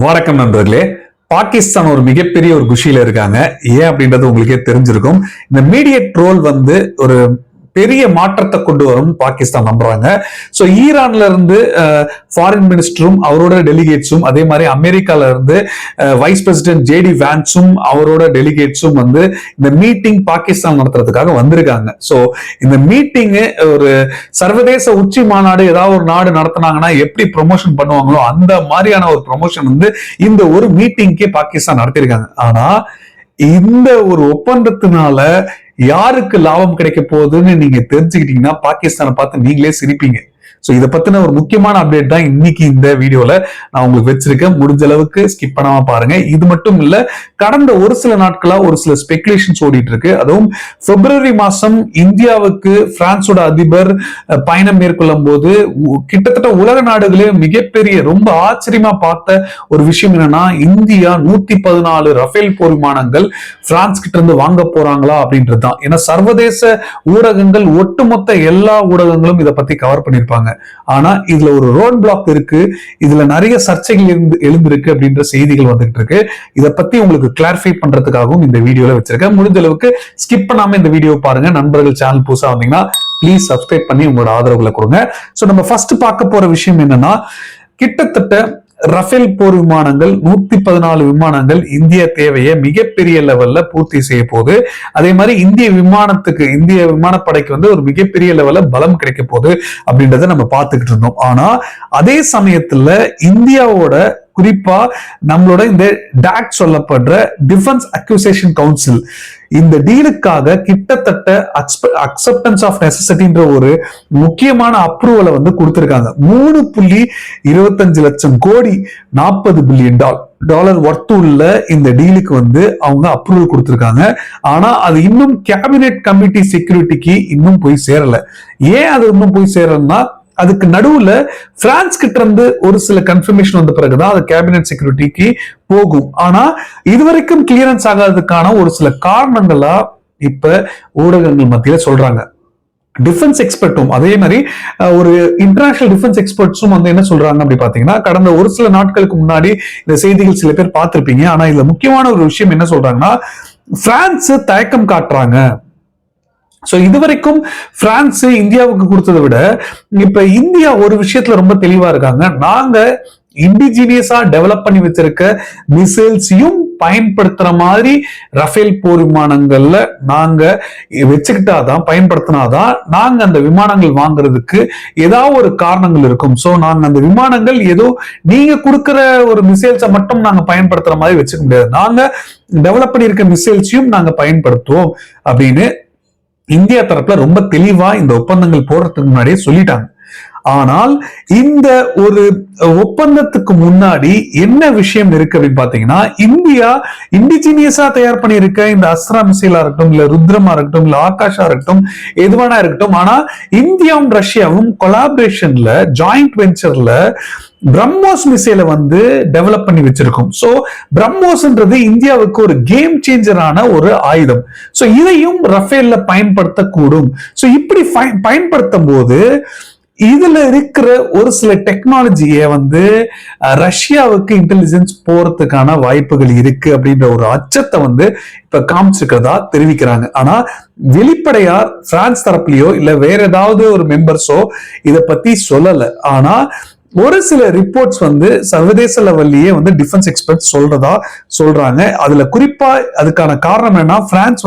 வணக்கம் நண்பர்களே. பாகிஸ்தான் ஒரு மிகப்பெரிய ஒரு குஷியில இருக்காங்க. ஏன் அப்படின்றது உங்களுக்கே தெரிஞ்சிருக்கும். இந்த மீடியேட் ரோல் ஒரு பெரிய மாற்றத்தை கொண்டு வரும் பாகிஸ்தான் நம்புறாங்க. சோ ஈரான்ல இருந்து ஃபாரின் மினிஸ்டரும் அவரோட டெலிகேட்ஸும், அதே மாதிரி அமெரிக்கால இருந்து வைஸ் பிரசிடென்ட் ஜேடி வான்ஸும் அவரோட டெலிகேட்ஸும் இந்த மீட்டிங் பாகிஸ்தான் நடத்துறதுக்காக வந்திருக்காங்க. சோ இந்த மீட்டிங் ஒரு சர்வதேச உச்சி மாநாடு ஏதாவது ஒரு நாடு நடத்தினாங்கன்னா எப்படி ப்ரொமோஷன் பண்ணுவாங்களோ அந்த மாதிரியான ஒரு ப்ரொமோஷன் இந்த ஒரு மீட்டிங்கே பாகிஸ்தான் நடத்திருக்காங்க. ஆனா இந்த ஒரு ஒப்பந்தத்தினால யாருக்கு லாபம் கிடைக்க போகுதுன்னு நீங்க தெரிஞ்சுக்கிட்டீங்கன்னா பாகிஸ்தானை பார்த்து நீங்களே சிரிப்பீங்க. சோ இதை பத்தின ஒரு முக்கியமான அப்டேட் தான் இன்னைக்கு இந்த வீடியோல நான் உங்களுக்கு வச்சிருக்கேன். முடிஞ்ச அளவுக்கு ஸ்கிப் பண்ணாம பாருங்க. இது மட்டும் இல்ல, கடந்த ஒரு சில நாட்களா ஒரு சில ஸ்பெகுலேஷன்ஸ் ஓடிட்டு இருக்கு. அதுவும் பிப்ரவரி மாசம் இந்தியாவுக்கு பிரான்ஸோட அதிபர் பயணம் மேற்கொள்ளும் போது கிட்டத்தட்ட உலக நாடுகளே மிகப்பெரிய ரொம்ப ஆச்சரியமா பார்த்த ஒரு விஷயம் என்னன்னா, இந்தியா 114 ரஃபேல் போர் விமானங்கள் பிரான்ஸ் கிட்ட இருந்து வாங்க போறாங்களா அப்படின்றது தான். ஏன்னா சர்வதேச ஊடகங்கள், ஒட்டுமொத்த எல்லா ஊடகங்களும் இதை பத்தி கவர் பண்ணிருப்பாங்க. ஆனா இதுல ஒரு ரோட் பிளாக் இருக்கு, இதுல நிறைய சர்ச்சைகள் எழுந்திருக்கு அப்படின்ற செய்திகள் வந்துட்டு இருக்கு. இதை பத்தி உங்களுக்கு கிளாரிஃபை பண்றதுக்காகவும் இந்த வீடியோல வச்சிருக்கேன். முடிஞ்ச அளவுக்கு ஸ்கிப் பண்ணாம இந்த வீடியோ பாருங்க. நண்பர்கள் சேனல் புதுசா வந்தீங்கன்னா ப்ளீஸ் சப்ஸ்கிரைப் பண்ணி உங்களோட ஆதரவுகளை கொடுங்க. சோ நம்ம ஃபர்ஸ்ட் பார்க்க போற விஷயம் என்னன்னா, கிட்டத்தட்ட ரஃபேல் போர் விமானங்கள் 114 விமானங்கள் இந்திய தேவையை மிகப்பெரிய லெவல்ல பூர்த்தி செய்ய போகுது. அதே மாதிரி இந்திய விமானப்படைக்கு ஒரு மிகப்பெரிய லெவல்ல பலம் கிடைக்க போகுது அப்படின்றத நம்ம பார்த்துக்கிட்டு இருந்தோம். ஆனா அதே சமயத்துல இந்தியாவோட குறிப்பா நம்மளோட இந்த டாக் சொல்லப்படுற டிஃபென்ஸ் அக்யூசேஷன் கவுன்சில் இந்த டீலுக்காக கிட்டத்தட்ட அக்செப்டன்ஸ் ஆஃப் நெசசிட்டின்ற ஒரு முக்கியமான அப்ரூவலை கொடுத்திருக்காங்க. 3.25 லட்சம் கோடி, $40 பில்லியன் ஒர்த் உள்ள இந்த டீலுக்கு அவங்க அப்ரூவல் கொடுத்திருக்காங்க. ஆனா அது இன்னும் கேபினெட் கமிட்டி செக்யூரிட்டிக்கு இன்னும் போய் சேரல. ஏன் அது இன்னும் போய் சேரலன்னா, அதுக்கு நடுவுல பிரான்ஸ் கிட்ட இருந்து ஒரு சில கன்ஃபர்மேஷன் வந்த பிறகுதான் அது கேபினெட் செக்யூரிட்டிக்கு போகும். ஆனா இதுவரைக்கும் கிளியரன்ஸ் ஆகாததுக்கான ஒரு சில காரணங்களா இப்ப ஊடகங்கள் மத்தியில சொல்றாங்க. டிஃபென்ஸ் எக்ஸ்பர்ட்டும் அதே மாதிரி ஒரு இன்டர்நேஷனல் டிஃபென்ஸ் எக்ஸ்பர்ட்ஸும் என்ன சொல்றாங்க அப்படி பாத்தீங்கன்னா, கடந்த ஒரு சில நாட்களுக்கு முன்னாடி இந்த செய்திகள் சில பேர் பார்த்திருப்பீங்க. ஆனா இதுல முக்கியமான ஒரு விஷயம் என்ன சொல்றாங்கன்னா, பிரான்ஸ் தயக்கம் காட்டுறாங்க. சோ இதுவரைக்கும் பிரான்ஸ் இந்தியாவுக்கு கொடுத்ததை விட இப்ப இந்தியா ஒரு விஷயத்துல ரொம்ப தெளிவா இருக்காங்க. நாங்க இண்டிஜினியஸா டெவலப் பண்ணி வச்சிருக்க மிசைல்ஸையும் பயன்படுத்துற மாதிரி ரஃபேல் போர் விமானங்கள்ல நாங்க வச்சுக்கிட்டாதான், பயன்படுத்தினாதான் நாங்க அந்த விமானங்கள் வாங்குறதுக்கு ஏதாவது ஒரு காரணங்கள் இருக்கும். சோ நாங்க அந்த விமானங்கள் ஏதோ நீங்க கொடுக்கிற ஒரு மிசைல்ஸை மட்டும் நாங்க பயன்படுத்துற மாதிரி வச்சுக்க முடியாது. நாங்க டெவலப் பண்ணியிருக்க மிசைல்ஸையும் நாங்க பயன்படுத்துவோம் அப்படின்னு இந்தியா தரப்புல ரொம்ப தெளிவா இந்த ஒப்பந்தங்கள் போடுறதுக்கு முன்னாடியே சொல்லிட்டாங்க. ஆனால் இந்த ஒரு ஒப்பந்தத்துக்கு முன்னாடி என்ன விஷயம் இருக்கு அப்படின்னு பாத்தீங்கன்னா, இந்தியா இண்டிஜினியஸா தயார் பண்ணியிருக்க இந்த அஸ்த்ரா மிசைலா இருக்கட்டும், இல்ல ருத்ரமா இருக்கட்டும், இல்ல ஆகாஷா இருக்கட்டும், எதுவானா இருக்கட்டும், ஆனா இந்தியாவும் ரஷ்யாவும் கொலாபரேஷன்ல ஜாயிண்ட் வெஞ்சர்ல பிரம்மோஸ் மிசைலை டெவலப் பண்ணி வச்சிருக்கோம். சோ பிரம்மோஸ்ன்றது இந்தியாவுக்கு ஒரு கேம் சேஞ்சரான ஒரு ஆயுதம். சோ இதையும் ரஃபேல்ல பயன்படுத்தக்கூடும். சோ இப்படி பயன்படுத்தும் போது இதுல இருக்கிற ஒரு சில டெக்னாலஜியை ரஷ்யாவுக்கு இன்டெலிஜென்ஸ் போறதுக்கான வாய்ப்புகள் இருக்கு அப்படின்ற ஒரு அச்சத்தை இப்ப காமிச்சிருக்கிறதா தெரிவிக்கிறாங்க. ஆனா வெளிப்படையா பிரான்ஸ் தரப்புலயோ இல்ல வேற ஏதாவது ஒரு மெம்பர்ஸோ இதை பத்தி சொல்லல. ஆனா ஒரு சில ரிப்போர்ட்ஸ் சர்வதேச லெவல்லயே டிஃபென்ஸ் எக்ஸ்பர்ட் சொல்றாங்க. அதுல குறிப்பா அதுக்கான காரணம் என்ன, பிரான்ஸ்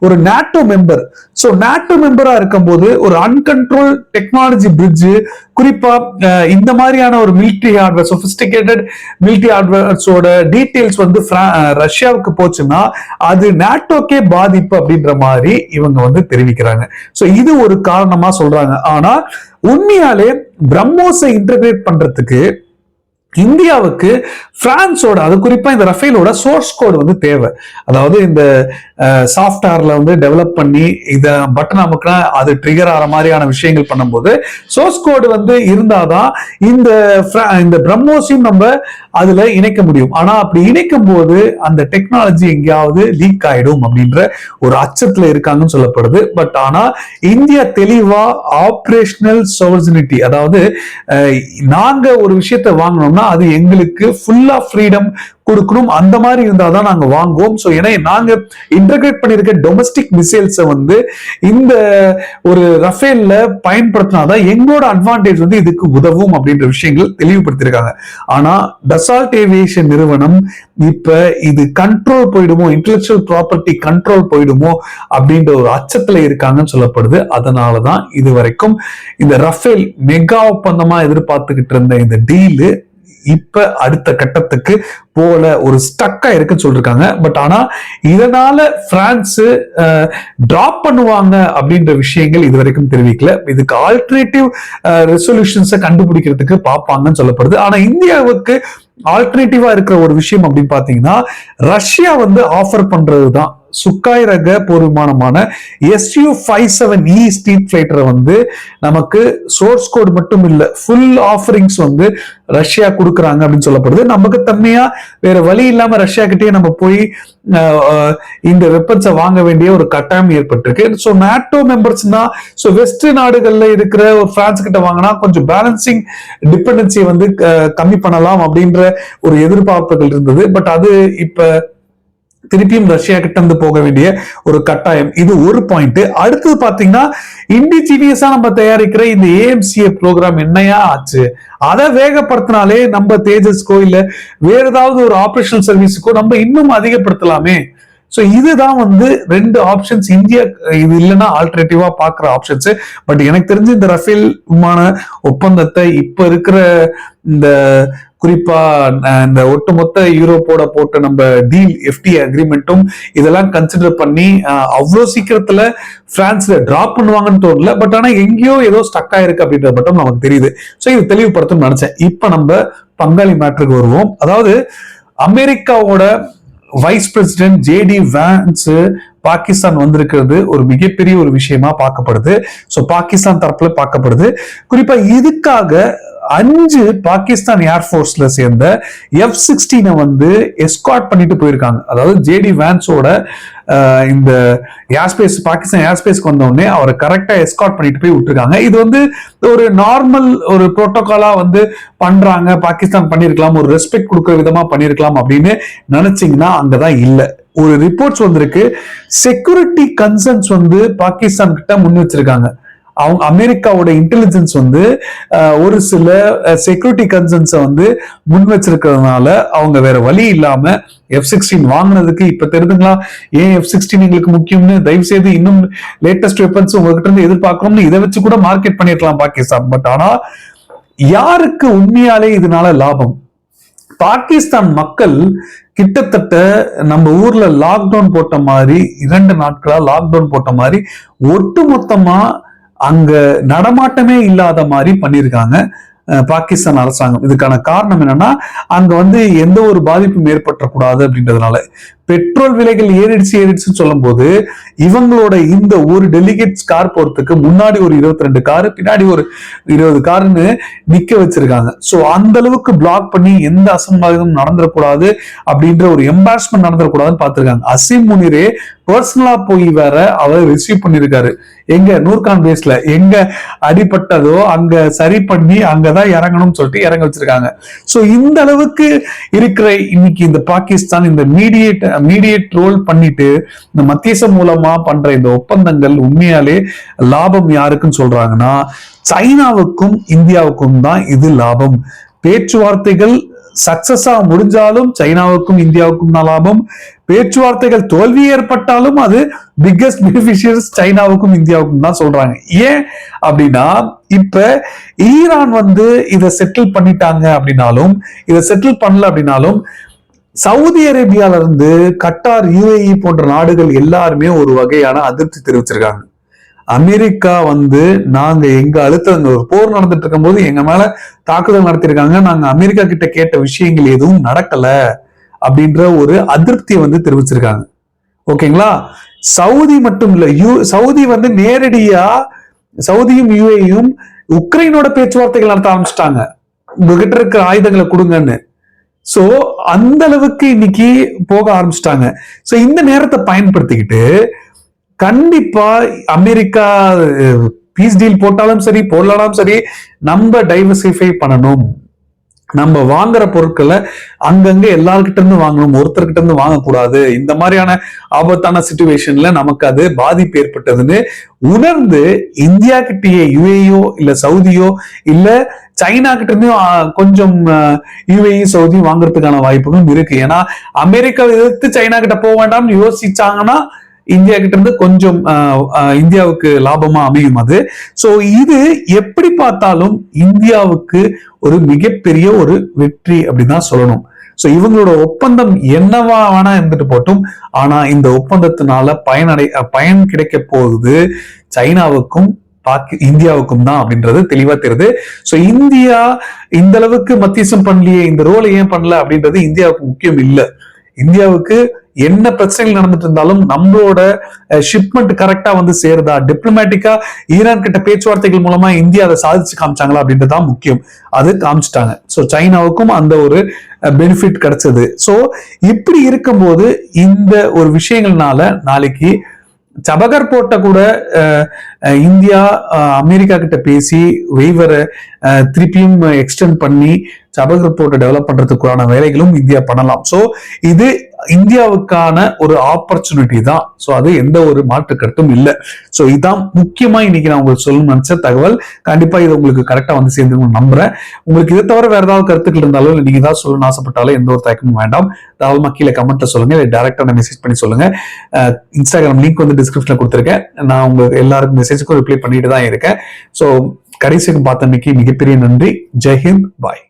ஒரு நாட்டோ மெம்பர். சோ நாட்டோ மெம்பரா இருக்கும்போது ஒரு அன்கண்ட்ரோல் டெக்னாலஜி பிரிட்ஜ், குறிப்பா இந்த மாதிரியான ஒரு மிலிட்டரி ஹார்ட்வேர், சொபிஸ்டிகேட்டட் மிலிட்டரி ஹார்ட்வேர்ஸோட டீடைல்ஸ் ரஷ்யாவுக்கு போச்சுன்னா அது நாட்டோக்கே பாதிப்பு அப்படின்ற மாதிரி இவங்க தெரிவிக்கிறாங்க. சோ இது ஒரு காரணமா சொல்றாங்க. ஆனா உண்மையாலே பிரம்மோஸை இன்டகிரேட் பண்றதுக்கு இந்தியாவுக்கு பிரான்ஸோட, அது குறிப்பா இந்த ரஃபேலோட சோர்ஸ் கோடு தேவை. அதாவது இந்த சாஃப்ட்வேர்ல டெவலப் பண்ணி இத பட்டன் அமுக்கினா அது ட்ரிகர் ஆகிற மாதிரியான விஷயங்கள் பண்ணும்போது சோர்ஸ் கோடு இருந்தாதான் இந்த பிரம்மோஸையும் நம்ம அதுல இணைக்க முடியும். ஆனா அப்படி இணைக்கும் போது அந்த டெக்னாலஜி எங்கேயாவது லீக் ஆயிடும் அப்படின்ற ஒரு அச்சத்துல இருக்காங்கன்னு சொல்லப்படுது. பட் ஆனா இந்தியா தெளிவா ஆபரேஷனல் சோவர்னிட்டி, அதாவது நாங்க ஒரு விஷயத்தை வாங்கணும்னா அது எங்களுக்கு ஃபுல்லா ஃப்ரீடம் கொடுக்கணும், அந்த மாதிரி இருந்தாதான் நாங்க வாங்குவோம். ஸோ ஏன்னா நாங்க இன்டகிரேட் பண்ணிருக்க டொமஸ்டிக் மிசைல்ஸை வந்து இந்த ஒரு ரஃபேல்ல பயன்படுத்தினாதான் எங்களோட அட்வான்டேஜ் வந்து இதுக்கு உதவும் அப்படின்ற விஷயங்கள் தெளிவுபடுத்திருக்காங்க. ஆனா டசால்ட் ஏவியேஷன் நிறுவனம் இப்ப இது கண்ட்ரோல் போயிடுமோ, இன்டெலக்சுவல் ப்ராப்பர்ட்டி கண்ட்ரோல் போயிடுமோ அப்படின்ற ஒரு அச்சத்துல இருக்காங்கன்னு சொல்லப்படுது. அதனாலதான் இது வரைக்கும் இந்த ரஃபேல் மெகா ஒப்பந்தமா எதிர்பார்த்துக்கிட்டு இருந்த இந்த டீலு இப்ப அடுத்த கட்டத்துக்கு போல ஒரு ஸ்டக்கா இருக்குன்னு சொல்லிருக்காங்க. பட் ஆனா இதனால பிரான்ஸ் டிராப் பண்ணுவாங்க அப்படின்ற விஷயங்கள் இது வரைக்கும் தெரிவிக்கல. இதுக்கு ஆல்டர்னேட்டிவ் ரெசல்யூஷன்ஸை கண்டுபிடிக்கிறதுக்கு பார்ப்பாங்கன்னு சொல்லப்படுது. ஆனா இந்தியாவுக்கு ஆல்டர்னேட்டிவா இருக்கிற ஒரு விஷயம் அப்படின்னு பாத்தீங்கன்னா, ரஷ்யா வந்து ஆஃபர் பண்றதுதான் சுக்காய் ரக போர் விமானமான Su-57E ஸ்ட்ரீட் ஃபைட்டரை வந்து நமக்கு சோர்ஸ் கோட் மட்டும் இல்ல, ஃபுல் ஆஃபரிங்ஸ் வந்து ரஷ்யா கொடுக்குறாங்க அப்படின்னு சொல்லப்படுது. நமக்கு தன்மையா வேற வழி இல்லாம ரஷ்யா கிட்டே நம்ம போய் இந்த வெப்பன்ஸை வாங்க வேண்டிய ஒரு கட்டாயம் ஏற்பட்டிருக்கு. ஸோ நாட்டோ மெம்பர்ஸ்னா, ஸோ வெஸ்ட் நாடுகள்ல இருக்கிற ஒரு பிரான்ஸ் கிட்ட வாங்கினா கொஞ்சம் பேலன்சிங் டிபெண்டன்சியை வந்து கம்மி பண்ணலாம் அப்படின்ற ஒரு எதிர்பார்ப்புகள் இருந்தது. பட் அது இப்ப திருப்பியும் ரஷ்யா கிட்ட இருந்து போக வேண்டிய ஒரு கட்டாயம். இது ஒரு பாயிண்ட். அடுத்தது பாத்தீங்கன்னா, இண்டிஜினியஸா நம்ம தயாரிக்கிற இந்த AMCA ப்ரோக்ராம் என்னையா ஆச்சு? அதை வேகப்படுத்தினாலே நம்ம தேஜஸ்கோ இல்ல வேற ஏதாவது ஒரு ஆபரேஷனல் சர்வீஸுக்கோ நம்ம இன்னும் அதிகப்படுத்தலாமே. சோ இதுதான் வந்து ரெண்டு ஆப்ஷன்ஸ் இந்தியா இது இல்லைன்னா ஆல்டர்னேட்டிவா பாக்குற ஆப்ஷன்ஸ். பட் எனக்கு தெரிஞ்சு இந்த ரஃபேல் விமான ஒப்பந்தத்தை இப்ப இருக்கிற இந்த குறிப்பா இந்த ஒட்டுமொத்த யூரோப்போட போட்ட நம்ம டீல் FTA அக்ரிமெண்ட்டும் இதெல்லாம் கன்சிடர் பண்ணி அவ்வளவு சீக்கிரத்துல பிரான்ஸ்ல டிராப் பண்ணுவாங்கன்னு தோணல. பட் ஆனா எங்கேயோ ஏதோ ஸ்டக் ஆயிருக்கு அப்படின்றது மட்டும் நமக்கு தெரியுது. சோ இது தெளிவுபடுத்தும் நினைச்சேன். இப்ப நம்ம பங்காளி மேட்டருக்கு வருவோம். அதாவது அமெரிக்காவோட வைஸ் பிரசிடென்ட் JD வான்ஸ் பாகிஸ்தான் வந்திருக்கிறது ஒரு மிகப்பெரிய ஒரு விஷயமா பார்க்கப்படுது. சோ பாகிஸ்தான் தரப்புல பார்க்கப்படுது. குறிப்பா இதுக்காக 5 பாகிஸ்தான் ஏர்போர்ஸ்ல சேர்ந்த F-16 வந்து எஸ்கார்ட் பண்ணிட்டு போயிருக்காங்க. அதாவது JD வான்ஸோட இந்த ஏர்ஸ்பேஸ் பாகிஸ்தான் ஏர்ஸ்பேஸ்க்கு வந்த உடனே அவரை கரெக்டா எஸ்கார்ட் பண்ணிட்டு போய் விட்டுருக்காங்க. இது வந்து ஒரு நார்மல் ஒரு புரோட்டோகாலா வந்து பண்றாங்க, பாகிஸ்தான் பண்ணிருக்கலாம், ஒரு ரெஸ்பெக்ட் கொடுக்குற விதமா பண்ணிருக்கலாம் அப்படின்னு நினைச்சீங்கன்னா அங்கதான் இல்ல. ஒரு ரிப்போர்ட்ஸ் வந்திருக்கு, செக்யூரிட்டி கன்சர்ன்ஸ் வந்து பாகிஸ்தான் கிட்ட முன் வச்சிருக்காங்க. அவங்க அமெரிக்காவோட இன்டெலிஜென்ஸ் வந்து ஒரு சில செக்யூரிட்டி கன்சர்ன்ஸை வந்து முன் வச்சிருக்கிறதுனால அவங்க வேற வழி இல்லாம F-16 வாங்கினதுக்கு இப்ப தெரிஞ்சுங்களா ஏன் F-16 எங்களுக்கு முக்கியம்னு. தயவு செய்து இன்னும் லேட்டஸ்ட் வெப்பன்ஸ் உங்ககிட்ட இருந்து எதிர்பார்க்கணும்னு இதை வச்சு கூட மார்க்கெட் பண்ணிருக்கலாம் பாகிஸ்தான். பட் ஆனா யாருக்கு உண்மையாலே இதனால லாபம்? பாகிஸ்தான் மக்கள் கிட்டத்தட்ட நம்ம ஊர்ல லாக்டவுன் போட்ட மாதிரி 2 நாட்களா லாக்டவுன் போட்ட மாதிரி ஒட்டுமொத்தமா அங்க நடமாட்டமே இல்லாத மாதிரி பண்ணிருக்காங்க பாகிஸ்தான் அரசாங்கம். இதுக்கான காரணம் என்னன்னா, அங்க வந்து எந்த ஒரு பாதிப்பும் ஏற்பட்டக்கூடாது அப்படின்றதுனால. பெட்ரோல் விலைகள் ஏறிடுச்சுன்னு சொல்லும் போது இவங்களோட இந்த ஒரு டெலிகேட்ஸ் கார் போறதுக்கு முன்னாடி ஒரு 22 காரு, பின்னாடி ஒரு 20 காருன்னு நிக்க வச்சிருக்காங்க. சோ அந்த அளவுக்கு பிளாக் பண்ணி எந்த அசம்பாவிதமும் நடந்துடக்கூடாது அப்படின்ற ஒரு எம்பாரஸ்மெண்ட் நடந்துடக்கூடாதுன்னு பார்த்திருக்காங்க. அசீம் முனிரே பர்சனலா போய் வேற அவர் ரிசீவ் பண்ணிருக்காரு. எங்க நூர்கான் பேஸ்ல எங்க அடிபட்டதோ அங்க சரி பண்ணி அங்கதான் இறங்கணும்னு சொல்லிட்டு இறங்க வச்சிருக்காங்க. சோ இந்த அளவுக்கு இருக்கிற இன்னைக்கு இந்த பாகிஸ்தான் இந்த மீடியேட் ரோல் பண்ணிட்டு இந்த மத்தியசம் மூலமா பண்ற இந்த ஒப்பந்தங்கள் உண்மையாலே லாபம் யாருக்குன்னு சொல்றாங்கன்னா, சைனாவுக்கும் இந்தியாவுக்கும் தான் இது லாபம். பேச்சுவார்த்தைகள் சக்சஸா முடிஞ்சாலும் சைனாவுக்கும் இந்தியாவுக்கும் தான் லாபம். பேச்சுவார்த்தைகள் தோல்வி ஏற்பட்டாலும் அது பிக்கஸ்ட் பெனிஃபிஷியர்ஸ் சைனாவுக்கும் இந்தியாவுக்கும் தான் சொல்றாங்க. ஏன் அப்படின்னா, இப்ப ஈரான் வந்து இதை செட்டில் பண்ணிட்டாங்க அப்படின்னாலும், இதை செட்டில் பண்ணல அப்படின்னாலும், சவுதி அரேபியால இருந்து கட்டார், UAE போன்ற நாடுகள் எல்லாருமே ஒரு வகையான அதிருப்தி தெரிவிச்சிருக்காங்க. அமெரிக்கா வந்து நாங்க எங்க அழுத்தங்க ஒரு போர் நடந்துட்டு இருக்கும் போது எங்க மேல தாக்குதல் நடத்திருக்காங்க, நாங்க அமெரிக்கா கிட்ட கேட்ட விஷயங்கள் எதுவும் நடக்கல அப்படின்ற ஒரு அதிருப்தியை வந்து தெரிவிச்சிருக்காங்க. ஓகேங்களா? சவுதி மட்டும் இல்ல, சவுதி வந்து நேரடியா சவுதியும் UAEயும் உக்ரைனோட பேச்சுவார்த்தைகள் நடத்த ஆரம்பிச்சிட்டாங்க, உங்ககிட்ட இருக்கிற ஆயுதங்களை கொடுங்கன்னு. சோ அந்த அளவுக்கு இன்னைக்கு போக ஆரம்பிச்சிட்டாங்க. சோ இந்த நேரத்தை பயன்படுத்திக்கிட்டு கண்டிப்பா அமெரிக்கா பீஸ் டீல் போட்டாலும் சரி போடலாம் சரி, நம்ம டைவர்சிஃபை பண்ணணும். நம்ம வாங்குற பொருட்களை அங்கங்க எல்லார்கிட்ட இருந்து வாங்கணும், ஒருத்தர்கிட்ட இருந்து வாங்கக்கூடாது. இந்த மாதிரியான ஆபத்தான சிச்சுவேஷன்ல நமக்கு அது பாதிப்பு ஏற்பட்டதுன்னு உணர்ந்து இந்தியா கிட்டயே யுஏஇயோ இல்ல சவுதியோ இல்ல சைனா கிட்ட இருந்தும் கொஞ்சம் யுஏஇ சவுதி வாங்குறதுக்கான வாய்ப்புகளும் இருக்கு. ஏன்னா அமெரிக்காவை எதிர்த்து சைனா கிட்ட போக வேண்டாம்னு யோசிச்சாங்கன்னா இந்தியா கிட்ட இருந்து கொஞ்சம் இந்தியாவுக்கு லாபமா அமையும் அது. சோ இது எப்படி பார்த்தாலும் இந்தியாவுக்கு ஒரு மிகப்பெரிய ஒரு வெற்றி அப்படின்னு தான் சொல்லணும். சோ இவங்களோட ஒப்பந்தம் என்னவா வேணா இருந்துட்டு போட்டும், ஆனா இந்த ஒப்பந்தத்தினால பயன் கிடைக்க போகுது சைனாவுக்கும் இந்தியாவுக்கும் தான் அப்படின்றது தெளிவா தெரியுது. சோ இந்தியா இந்த அளவுக்கு மத்தியசம் பண்ணலையே, இந்த ரோலை ஏன் பண்ணல அப்படின்றது இந்தியாவுக்கு முக்கியம் இல்லை. இந்தியாவுக்கு என்ன பிரச்சனைகள் நடந்துட்டு இருந்தாலும் நம்மளோட ஷிப்மெண்ட் கரெக்டா வந்து சேருதா, டிப்ளமேட்டிக்கா ஈரான் கிட்ட பேச்சுவார்த்தைகள் மூலமா இந்தியா அதை சாதிச்சு காமிச்சாங்களா அப்படின்றதுதான் முக்கியம். அது காமிச்சிட்டாங்க. சோ சைனாவுக்கும் அந்த ஒரு பெனிஃபிட் கிடைச்சது. சோ இப்படி இருக்கும்போது இந்த ஒரு விஷயங்கள்னால நாளைக்கு சபகர் போட்ட கூட இந்தியா அமெரிக்கா கிட்ட பேசி வெய்வரை திருப்பியும் எக்ஸ்டெண்ட் பண்ணி சபகர் போர்ட்டை டெவலப் பண்றதுக்கான வேலைகளும் இந்தியா பண்ணலாம். சோ இது இந்தியாவுக்கான ஒரு ஆப்பர்ச்சுனிட்டி தான். சோ அது எந்த ஒரு மாற்று கருத்தும் இல்லை. சோ இதான் முக்கியமா இன்னைக்கு நான் உங்களுக்கு சொல்லணும்னு நினைச்ச தகவல். கண்டிப்பா இது உங்களுக்கு கரெக்டா வந்து சேர்ந்து நம்புறேன். உங்களுக்கு இதை தவிர வேற ஏதாவது கருத்துக்கள் இருந்தாலும் இல்லை நீங்க ஏதாவது சொல்லணும்னு ஆசைப்பட்டாலும் எந்த ஒரு தயக்கமும் வேண்டாம். தாராளமா கீழே கமெண்ட்ல சொல்லுங்க, இல்லை டைரக்டா மெசேஜ் பண்ணி சொல்லுங்க. இன்ஸ்டாகிராம் லிங்க் வந்து டிஸ்கிரிப்ஷன்ல கொடுத்துருக்கேன். நான் உங்களுக்கு எல்லாருக்கும் மெசேஜுக்கும் ரிப்ளை பண்ணிட்டு தான் இருக்கேன். சோ கடைசிக்கு பார்த்தமைக்கு மிகப்பெரிய நன்றி. ஜெய்ஹிந்த், பாய்.